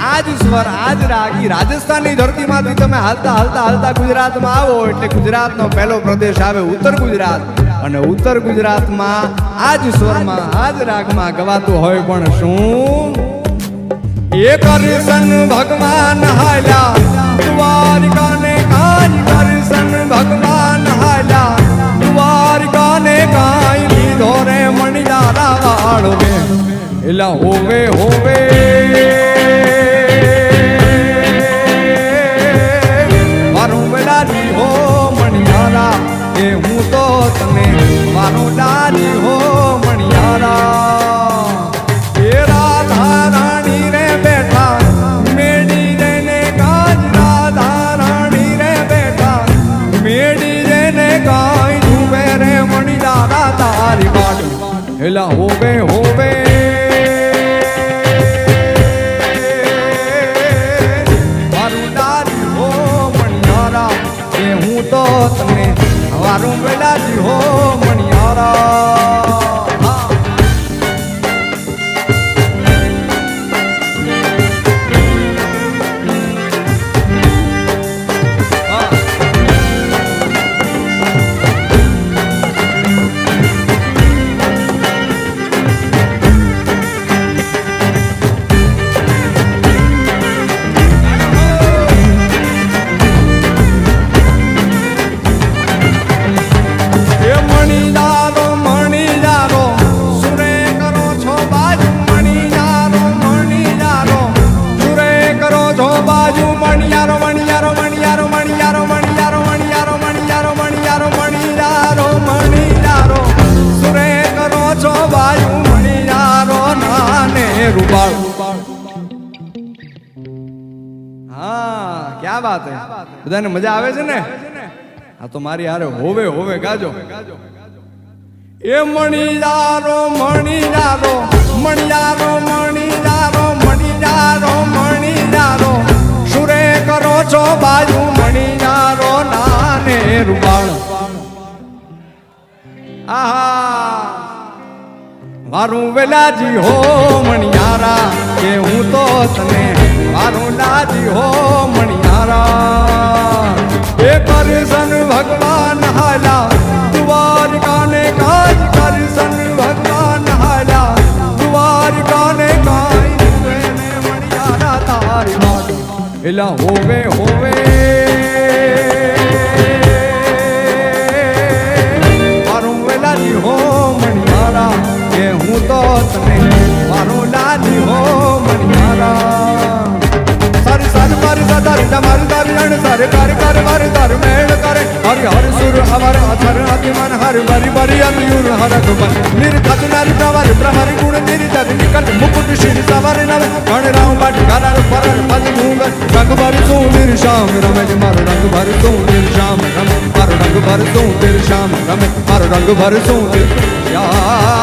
આજ સ્વર આજ રાગ ઈ રાજસ્થાનની ધરતીમાંથી તમે હાલતા હાલતા હાલતા ગુજરાતમાં આવો એટલે ગુજરાતનો પહેલો પ્રદેશ આવે ઉત્તર ગુજરાત અને ઉત્તર ગુજરાતમાં આજ સ્વરમાં આજ રાગમાં ગવાતું હોય પણ શું એ કરશન ભગવાન હાલ્યા દ્વારિકાને કાંઈ કરશન ભગવાન હાલ્યા દ્વારિકાને કાંઈ લીધો રે મણિયારા વાળો રે એલા હોવે હોવે મારું વેલાજી હો મણિયારા એ હું તો તને મારું લાજી હો મણિયારા એ રાધા રાણી રે બેઠા મેડી જઈને કાજ રાધા રાણી રે બેઠા મેડી જઈને કાંઈ જુએ રે મણિયારા તારી વાડી એલા હોવે હોવે તો તમે વારું વેલાજી હો મણિયારા हाँ क्या बात है बधाने मजा आवे छे ने हाँ तो मारी हारे होवे होवे गाजो ए मणियारो मणियारो मणियारो मणियारो मणियारो मणियारो सुरे करो छो बाजू मणियारो नाने रुबाण आहा मारू वेलाजी हो मणियारा के हूँ तो तने मारू लाजी हो मणियारा ए करसन भगवान हाला द्वारिका ने काज करसन भगवान हाला द्वारिका ने काई ने मणियारा तारी बात एला होवे होवे मारू वेलाजी हो मणियारा के हूँ तो तने मारू लाजी हो मणियारा सारी सारी बारी सारी डमर दारी रण सारे कर कर बारी दार मेल करे हरि हरि सुर अमर अथर अतिमन हरि बारी बारी अतियुर हर कुमन निर्खत नारी प्रवर प्रहरी गुण तेरी तक निकल मुकुट श्री सवार नव गण राम बाट गार परर पद मूंग रंग भर सो मेरे श्याम रमेश मारो रंग भर सो मेरे श्याम रमेश मारो रंग भर सो तेरे श्याम रमेश मारो रंग भर सो तेरे श्याम